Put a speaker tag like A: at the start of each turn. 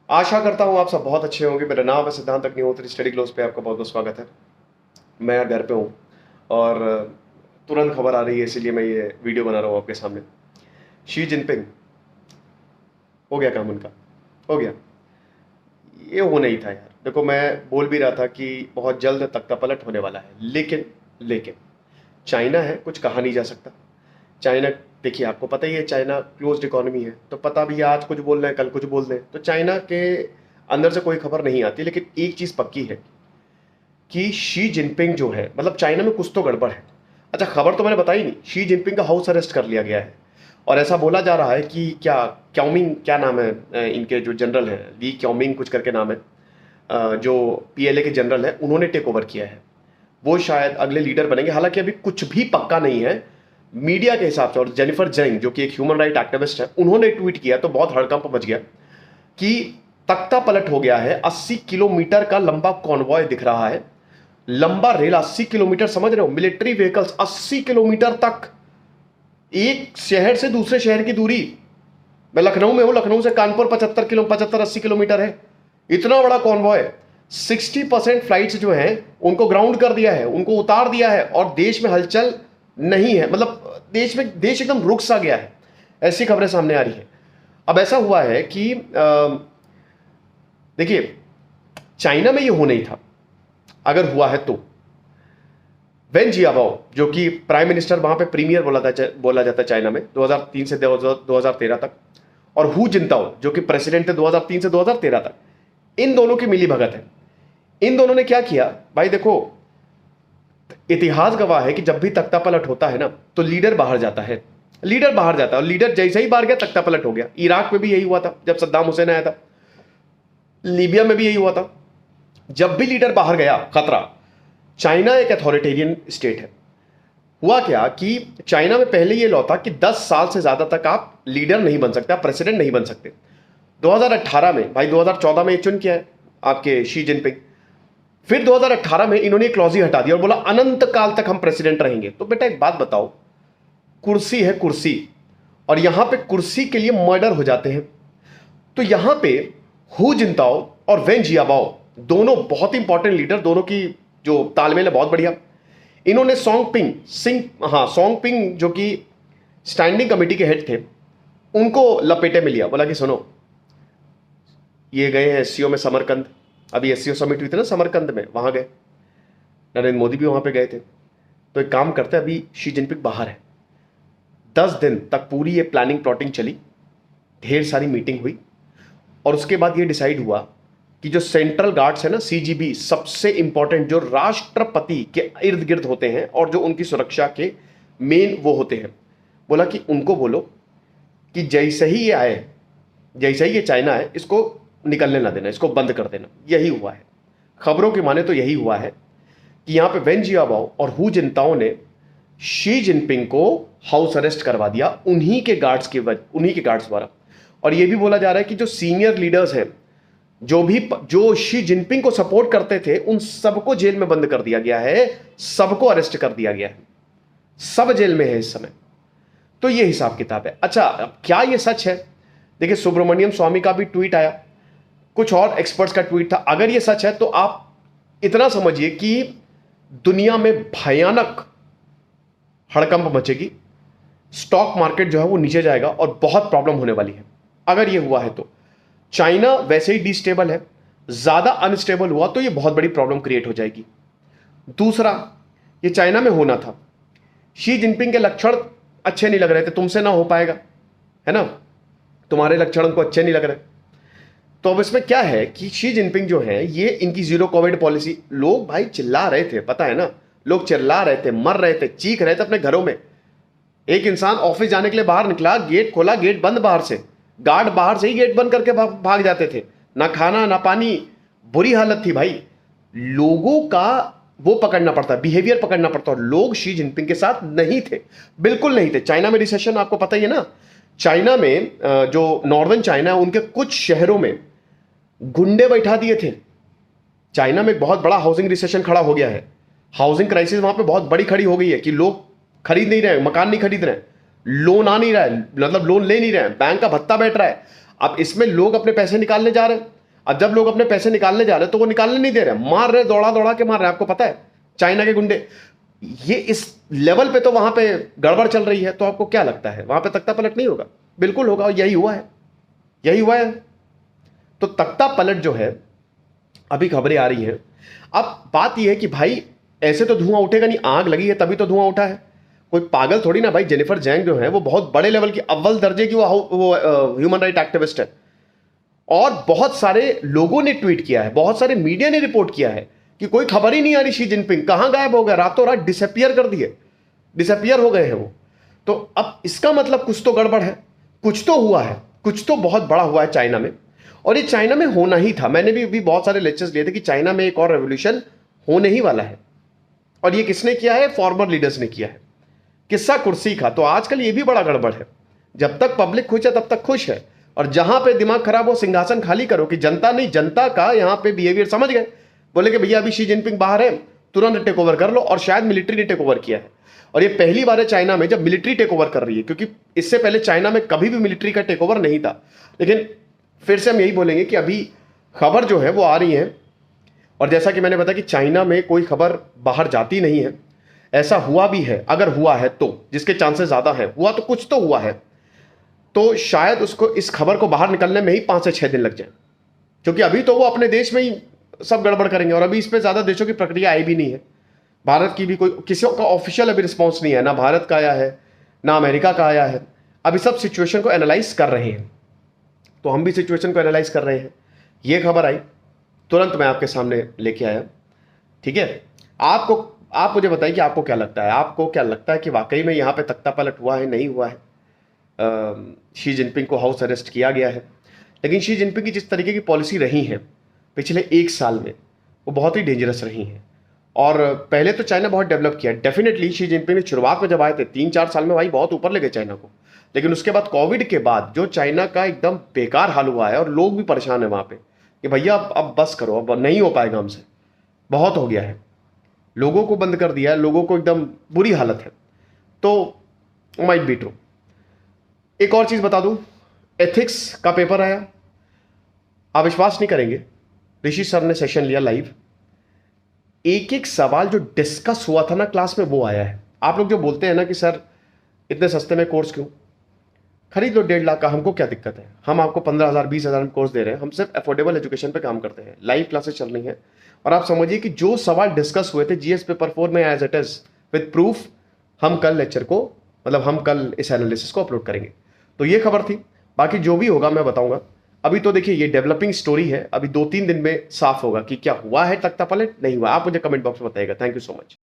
A: आशा करता हूँ आप सब बहुत अच्छे होंगे। मेरा नाम है सिद्धांत अग्निहोत्री। स्टडी क्लोज पे आपका बहुत बहुत स्वागत है। मैं घर पे हूँ और तुरंत खबर आ रही है, इसीलिए मैं ये वीडियो बना रहा हूँ आपके सामने। शी जिनपिंग, हो गया काम उनका, हो गया। ये हो नहीं था यार। देखो, मैं बोल भी रहा था कि बहुत जल्द तख्ता पलट होने वाला है, लेकिन चाइना है, कुछ कहा नहीं जा सकता। चाइना, देखिए आपको पता ही है, चाइना क्लोज्ड इकोनॉमी है, तो पता भी है आज कुछ बोल रहे हैं कल कुछ बोल रहे हैं, तो चाइना के अंदर से कोई खबर नहीं आती। लेकिन एक चीज़ पक्की है कि शी जिनपिंग जो है, मतलब चाइना में कुछ तो गड़बड़ है। अच्छा, खबर तो मैंने बताई नहीं। शी जिनपिंग का हाउस अरेस्ट कर लिया गया है और ऐसा बोला जा रहा है कि क्या क्याओमिंग, क्या नाम है इनके जो जनरल हैं, ली क्याओमिंग कुछ करके नाम है, जो पीएलए के जनरल हैं, उन्होंने टेक ओवर किया है। वो शायद अगले लीडर बनेंगे। हालांकि अभी कुछ भी पक्का नहीं है मीडिया के हिसाब से। और जेनिफर जेंग जो कि एक ह्यूमन राइट एक्टिविस्ट है, उन्होंने ट्वीट किया तो बहुत हड़कंप मच गया कि तख्ता पलट हो गया है। 80 किलोमीटर का लंबा कॉन्वॉय दिख रहा है, लंबा रेल 80 किलोमीटर, समझ रहे हो? मिलिट्री व्हीकल्स 80 किलोमीटर तक, एक शहर से दूसरे शहर की दूरी। मैं लखनऊ में हूं, लखनऊ से कानपुर 75-80 किलोमीटर है। इतना बड़ा कॉन्वॉय। 60% फ्लाइट्स जो हैं उनको ग्राउंड कर दिया है, उनको उतार दिया है और देश में हलचल नहीं है। मतलब देश एकदम रुक सा गया है, ऐसी खबरें सामने आ रही है। अब ऐसा हुआ है कि देखिए, चाइना में ये हो नहीं था। अगर हुआ है तो वेन जियाबाओ, जो कि प्राइम मिनिस्टर, वहां पे प्रीमियर बोला जाता है चाइना में, 2003 से 2013 तक, और हु जिनताओ जो कि प्रेसिडेंट थे 2003 से 2013 तक, इन दोनों की मिली भगत है। इन दोनों ने क्या किया भाई, देखो, इतिहास गवाह है कि जब भी तख्ता पलट होता है ना, तो लीडर बाहर जाता है। लीडर बाहर जाता है और लीडर जैसे ही बाहर गया तख्ता पलट हो गया। इराक में भी यही हुआ था जब सद्दाम हुसैन आया था, लीबिया में भी यही हुआ था। जब भी लीडर बाहर गया खतरा। चाइना एक अथॉरिटेरियन स्टेट है। हुआ क्या कि चाइना में पहले ये लॉ था कि 10 साल से ज्यादा तक आप लीडर नहीं बन सकते, आप प्रेसिडेंट नहीं बन सकते। 2018 में भाई, 2014 में ये चुन किया है आपके शी जिनपिंग। फिर 2018 में इन्होंने क्लॉज ही हटा दिया और बोला अनंत काल तक हम प्रेसिडेंट रहेंगे। तो बेटा एक बात बताओ, कुर्सी है कुर्सी, और यहां पे कुर्सी के लिए मर्डर हो जाते हैं। तो यहां पे हु जिनताओ और वेन जियाबाओ दोनों बहुत इंपॉर्टेंट लीडर, दोनों की जो तालमेल है बहुत बढ़िया। इन्होंने सोंगपिंग जो कि स्टैंडिंग कमेटी के हेड थे, उनको लपेटे में लिया। बोला कि सुनो, ये गए हैं एससीओ में समरकंद, अभी एससीओ समिट हुई थी ना समरकंद में, वहां गए, नरेंद्र मोदी भी वहां पे गए थे। तो एक काम करते हैं, अभी शी जिनपिंग बाहर है, 10 दिन तक पूरी ये प्लानिंग प्लॉटिंग चली, ढेर सारी मीटिंग हुई, और उसके बाद ये डिसाइड हुआ कि जो सेंट्रल गार्ड्स है ना, सीजीबी, सबसे इंपॉर्टेंट, जो राष्ट्रपति के इर्द गिर्द होते हैं और जो उनकी सुरक्षा के मेन वो होते हैं, बोला कि उनको बोलो कि जैसे ही ये आए, जैसे ही ये चाइना है, इसको निकलने ना देना, इसको बंद कर देना। यही हुआ है, खबरों के माने तो यही हुआ है कि यहां पे वेन जियाबाओ और हु जिनताओ ने शी जिनपिंग को हाउस अरेस्ट करवा दिया, उन्हीं के गार्ड्स द्वारा। और यह भी बोला जा रहा है कि जो सीनियर लीडर्स हैं, जो शी जिनपिंग को सपोर्ट करते थे, उन सबको जेल में बंद कर दिया गया है, सबको अरेस्ट कर दिया गया है, सब जेल में है इस समय। तो यह हिसाब किताब है। अच्छा, अब क्या यह सच है? देखिए, सुब्रमण्यम स्वामी का भी ट्वीट आया, कुछ और एक्सपर्ट्स का ट्वीट था। अगर यह सच है तो आप इतना समझिए कि दुनिया में भयानक हड़कंप मचेगी, स्टॉक मार्केट जो है वो नीचे जाएगा और बहुत प्रॉब्लम होने वाली है अगर ये हुआ है तो। चाइना वैसे ही डिस्टेबल है, ज्यादा अनस्टेबल हुआ तो ये बहुत बड़ी प्रॉब्लम क्रिएट हो जाएगी। दूसरा, ये चाइना में होना था, शी जिनपिंग के लक्षण अच्छे नहीं लग रहे थे, तुमसे ना हो पाएगा, है ना, तुम्हारे लक्षण उनको अच्छे नहीं लग रहे। तो अब इसमें क्या है कि शी जिनपिंग जो है, ये इनकी जीरो कोविड पॉलिसी, लोग भाई चिल्ला रहे थे, पता है ना, लोग चिल्ला रहे थे, मर रहे थे, चीख रहे थे अपने घरों में। एक इंसान ऑफिस जाने के लिए बाहर निकला, गेट खोला, गेट बंद बाहर से, गार्ड बाहर से ही गेट बंद करके भाग जाते थे, ना खाना ना पानी, बुरी हालत थी भाई। लोगों का वो पकड़ना पड़ता, बिहेवियर पकड़ना पड़ता, और लोग शी जिनपिंग के साथ नहीं थे, बिल्कुल नहीं थे। चाइना में रिसेशन आपको पता ही है ना, चाइना में जो नॉर्दर्न चाइना है, उनके कुछ शहरों में गुंडे बैठा दिए थे। चाइना में एक बहुत बड़ा हाउसिंग रिसेशन खड़ा हो गया है, हाउसिंग क्राइसिस वहां पे बहुत बड़ी खड़ी हो गई है कि लोग खरीद नहीं रहे, मकान नहीं खरीद रहे, लोन आ नहीं रहा है, मतलब लोन ले नहीं रहे हैं, बैंक का भत्ता बैठ रहा है। अब इसमें लोग अपने पैसे निकालने जा रहे हैं। अब जब लोग अपने पैसे निकालने जा रहे हैं तो वो निकालने नहीं दे रहे, मार रहे, दौड़ा दौड़ा के मार रहे। आपको पता है चाइना के गुंडे, ये इस लेवल पे तो वहां पे गड़बड़ चल रही है। तो आपको क्या लगता है वहां पे तख्ता पलट नहीं होगा? बिल्कुल होगा, और यही हुआ है, यही हुआ है। तो तख्ता पलट जो है, अभी खबरें आ रही हैं। अब बात यह है कि भाई ऐसे तो धुआं उठेगा नहीं, आग लगी है तभी तो धुआं उठा है। कोई पागल थोड़ी ना भाई। जेनिफर जैंग जो है वो बहुत बड़े लेवल की, अव्वल दर्जे की वो ह्यूमन राइट एक्टिविस्ट है। और बहुत सारे लोगों ने ट्वीट किया है, बहुत सारे मीडिया ने रिपोर्ट किया है कि कोई खबर ही नहीं आ रही, शी जिनपिंग कहां गायब हो गया, रातों रात डिसअपियर कर दिए, डिसअपियर हो गए हैं वो। तो अब इसका मतलब कुछ तो गड़बड़ है, कुछ तो हुआ है, कुछ तो बहुत बड़ा हुआ है चाइना में। और ये चाइना में होना ही था। मैंने भी बहुत सारे लेक्चर्स लिए थे कि चाइना में एक और रेवोल्यूशन होने ही वाला है। और ये किसने किया है? फॉर्मर लीडर्स ने किया है। किस्सा कुर्सी का। तो आजकल ये भी बड़ा गड़बड़ है। जब तक पब्लिक खुश है तब तक खुश है, और जहां पे दिमाग खराब हो सिंहासन खाली करो। कि जनता नहीं, जनता का यहां पे बिहेवियर समझ गए, बोले कि भैया अभी शी जिनपिंग बाहर है, तुरंत टेक ओवर कर लो। और शायद मिलिट्री ने टेक ओवर किया है, और ये पहली बार है चाइना में जब मिलिट्री टेक ओवर कर रही है, क्योंकि इससे पहले चाइना में कभी भी मिलिट्री का टेक ओवर नहीं था। लेकिन फिर से हम यही बोलेंगे कि अभी खबर जो है वो आ रही है। और जैसा कि मैंने बताया कि चाइना में कोई खबर बाहर जाती नहीं है। ऐसा हुआ भी है, अगर हुआ है तो, जिसके चांसेस ज्यादा है, हुआ तो कुछ तो हुआ है, तो शायद उसको, इस खबर को बाहर निकलने में ही 5 से 6 दिन लग जाए। क्योंकि अभी तो वो अपने देश में ही सब गड़बड़ करेंगे, और अभी इस पे ज्यादा देशों की प्रक्रिया आई भी नहीं है। भारत की भी कोई, किसी का ऑफिशियल अभी रिस्पॉन्स नहीं है, ना भारत का आया है ना अमेरिका का आया है। अभी सब सिचुएशन को एनालाइज कर रहे हैं। तो हम भी सिचुएशन को एनालाइज कर रहे हैं। ये खबर आई, तुरंत मैं आपके सामने लेके आया। ठीक है, आप मुझे बताइए कि आपको क्या लगता है? आपको क्या लगता है कि वाकई में यहाँ पे तख्ता पलट हुआ है, नहीं हुआ है? शी जिनपिंग को हाउस अरेस्ट किया गया है, लेकिन शी जिनपिंग की जिस तरीके की पॉलिसी रही है पिछले 1 साल में, वो बहुत ही डेंजरस रही हैं। और पहले तो चाइना बहुत डेवलप किया, डेफिनेटली शी जिनपिंग ने शुरुआत में जब आए थे 3-4 साल में भाई बहुत ऊपर ले गए चाइना को। लेकिन उसके बाद कोविड के बाद जो चाइना का एकदम बेकार हाल हुआ है, और लोग भी परेशान है वहाँ पे कि भैया अब बस करो, अब नहीं हो पाएगा हमसे, बहुत हो गया है। लोगों को बंद कर दिया है, लोगों को एकदम बुरी हालत है। तो माइट बी ट्रू। एक और चीज़ बता दूं, एथिक्स का पेपर आया, आप विश्वास नहीं करेंगे, ऋषि सर ने सेशन लिया लाइव, एक एक सवाल जो डिस्कस हुआ था ना क्लास में वो आया है। आप लोग जो बोलते हैं ना कि सर इतने सस्ते में कोर्स क्यों, खरीद लो 1.5 लाख का, हमको क्या दिक्कत है, हम आपको 15,000 20,000 में कोर्स दे रहे हैं। हम सिर्फ अफोर्डेबल एजुकेशन पे काम करते हैं, लाइव क्लासेस चल रही हैं। और आप समझिए कि जो सवाल डिस्कस हुए थे जीएस पेपर 4 में as it is with proof, हम कल लेक्चर को, मतलब हम कल इस एनालिसिस को अपलोड करेंगे। तो ये खबर थी, बाकी जो भी होगा मैं बताऊंगा। अभी तो देखिए ये डेवलपिंग स्टोरी है, अभी 2-3 दिन में साफ होगा कि क्या हुआ है तख्ता पलट, नहीं हुआ। आप मुझे कमेंट बॉक्स में बताइएगा। Thank you so much.